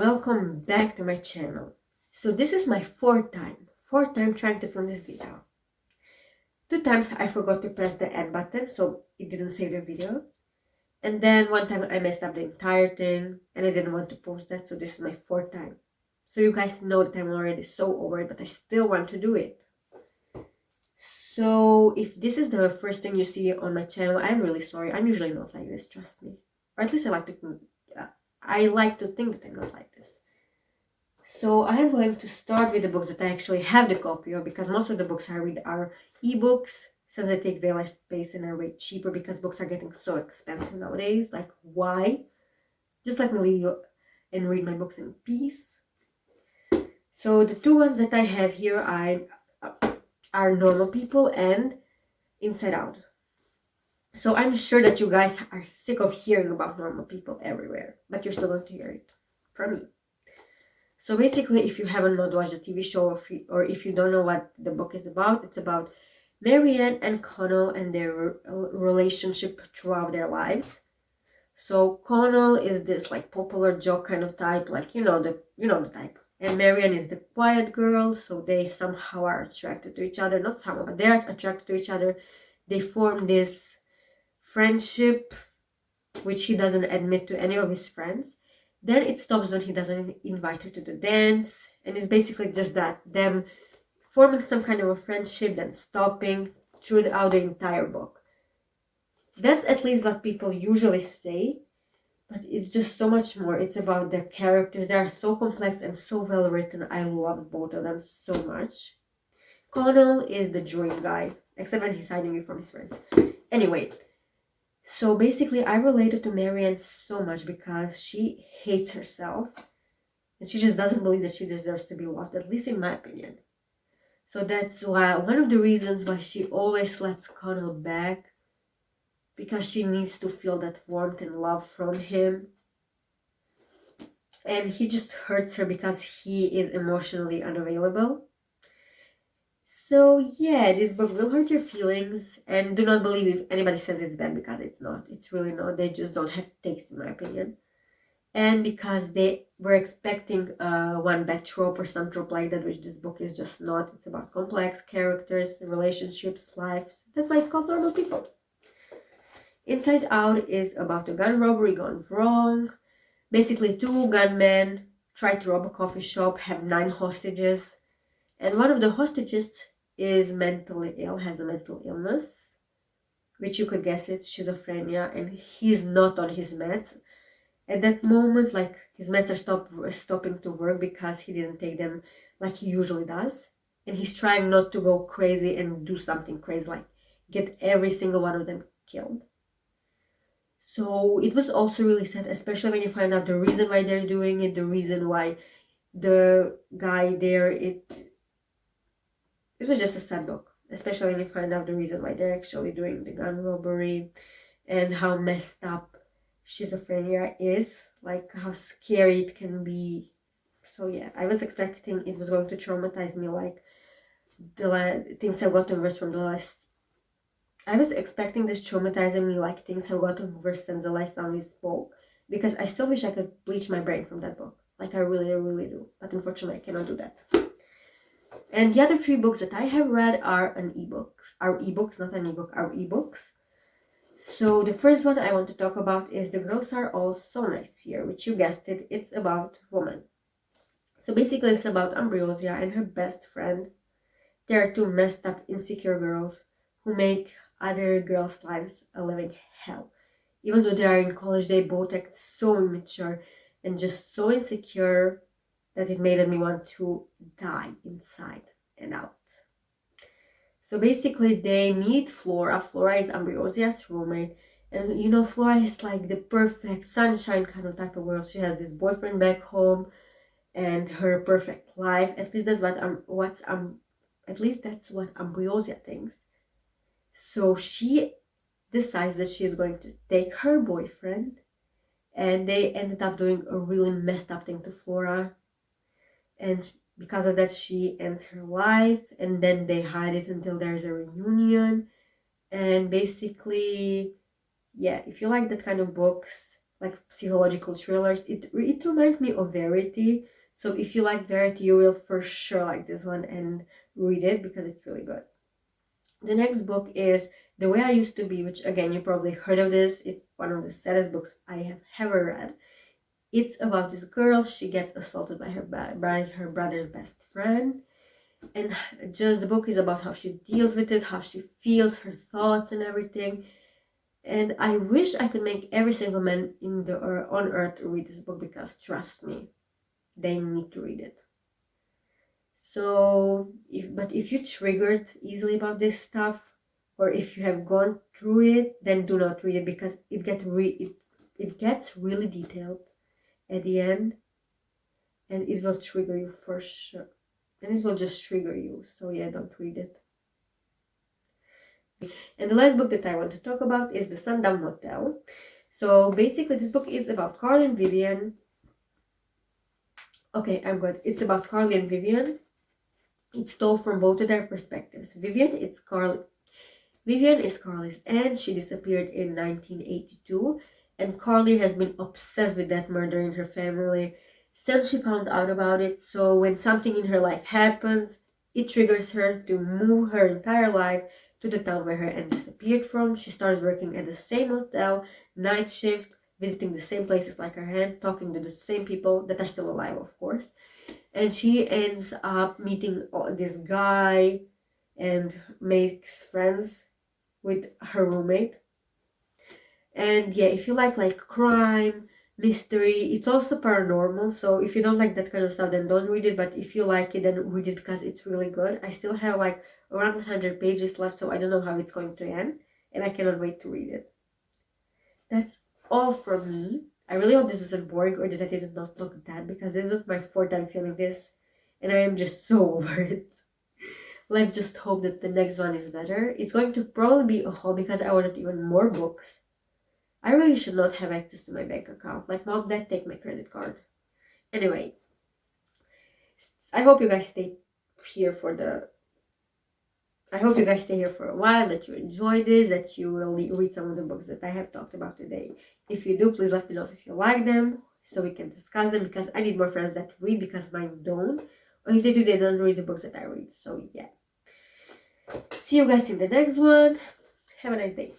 welcome back to my channel. So this is my fourth time trying to film this video. 2 times I forgot to press the end button, so it didn't save the video. And then 1 time I messed up the entire thing and I didn't want to post that, so this is my fourth time. So you guys know that I'm already so over it, but I still want to do it. So if this is the first thing you see on my channel, I'm really sorry. I'm usually not like this, trust me. Or at least I like to think that I'm not like this. So I'm going to start with the books that I actually have the copy of, because most of the books I read are ebooks, since they take way less space and are way cheaper because books are getting so expensive nowadays. Like, why? Just let me leave and read my books in peace. So the 2 ones that I have here are Normal People and Inside Out. So I'm sure that you guys are sick of hearing about normal people everywhere, but you're still going to hear it from me. So basically, if you haven't not watched the TV show, or if you don't know what the book is about, it's about Marianne and Connell and their relationship throughout their lives. So Connell is this like popular jock kind of type, like you know the type. And Marianne is the quiet girl, so they somehow are attracted to each other. Not somehow, but they're attracted to each other. They form this friendship, which he doesn't admit to any of his friends. Then it stops when he doesn't invite her to the dance, and it's basically just that, them forming some kind of a friendship, then stopping throughout the entire book. That's at least what people usually say, but it's just so much more. It's about the characters. They are so complex and so well written. I love both of them so much. Connell is the dream guy, except when he's hiding it from his friends. Anyway, so basically I related to Marianne so much because she hates herself and she just doesn't believe that she deserves to be loved, at least in my opinion. So that's why, one of the reasons why she always lets Connell back, because she needs to feel that warmth and love from him. And he just hurts her because he is emotionally unavailable. So yeah, this book will hurt your feelings, and do not believe if anybody says it's bad, because it's not. It's really not. They just don't have taste, in my opinion. And because they were expecting one bad trope or some trope like that, which this book is just not. It's about complex characters, relationships, lives. That's why it's called Normal People. Inside Out is about a gun robbery gone wrong. Basically, 2 gunmen try to rob a coffee shop, have 9 hostages, and one of the hostages is mentally ill, has a mental illness, which you could guess it's schizophrenia, and he's not on his meds. At that moment, like, his meds are stopping to work because he didn't take them like he usually does, and he's trying not to go crazy and do something crazy, like get every single one of them killed. So it was also really sad, especially when you find out the reason why they're doing it, the reason why the guy there, it was just a sad book, especially when you find out the reason why they're actually doing the gun robbery and how messed up schizophrenia is, like how scary it can be. So yeah, I was expecting it was going to traumatize me like the things have gotten worse from the last. I was expecting this traumatizing me like things have gotten worse since the last time we spoke, because I still wish I could bleach my brain from that book. Like I really, really do. But unfortunately, I cannot do that. And the other 3 books that I have read are ebooks, not an ebook, are ebooks. So the first one I want to talk about is The Girls Are All So Nice Here, which you guessed it, it's about women. So basically it's about Ambrosia and her best friend. They are 2 messed up, insecure girls who make other girls' lives a living hell. Even though they are in college, they both act so immature and just so insecure that it made me want to die inside and out. So basically they meet Flora. Flora is Ambrosia's roommate, and you know, Flora is like the perfect sunshine kind of type of girl. She has this boyfriend back home and her perfect life. At least that's what Ambrosia thinks. So she decides that she's going to take her boyfriend, and they ended up doing a really messed up thing to Flora, and because of that she ends her life, and then they hide it until there's a reunion. And basically, yeah, if you like that kind of books, like psychological thrillers. It reminds me of Verity. So if you like Verity, you will for sure like this one and read it because it's really good. The next book is The Way I Used to Be, which again, you probably heard of this. It's one of the saddest books I have ever read. It's about this girl. She gets assaulted by her brother's best friend. And just the book is about how she deals with it, how she feels, her thoughts and everything. And I wish I could make every single man on earth read this book, because trust me, they need to read it. So, if you triggered easily about this stuff, or if you have gone through it, then do not read it, because it gets really detailed at the end, and it will trigger you for sure. And it will just trigger you. So yeah, don't read it. And the last book that I want to talk about is the Sundown Motel. So basically, this book is about Carly and Vivian. Okay, I'm good. It's about Carly and Vivian. It's told from both of their perspectives. Vivian is Carly's aunt. She disappeared in 1982, and Carly has been obsessed with that murder in her family since she found out about it. So when something in her life happens, it triggers her to move her entire life to the town where her aunt disappeared from. She starts working at the same hotel, night shift, visiting the same places like her aunt, talking to the same people that are still alive, of course. And she ends up meeting this guy and makes friends with her roommate. And yeah, if you like crime, mystery, it's also paranormal. So if you don't like that kind of stuff, then don't read it. But if you like it, then read it, because it's really good. I still have like around 100 pages left, so I don't know how it's going to end, and I cannot wait to read it. That's all from me. I really hope this wasn't boring, or that I did not look at that, because this was my 4th time filming this, and I am just so over it. Let's just hope that the next one is better. It's going to probably be a haul, because I ordered even more books. I really should not have access to my bank account. Like, not that, take my credit card. Anyway, I hope you guys stay here for a while, that you enjoy this, that you will read some of the books that I have talked about today. If you do, please let me know if you like them, so we can discuss them, because I need more friends that read, because mine don't. Or if they do, they don't read the books that I read. So yeah. See you guys in the next one. Have a nice day.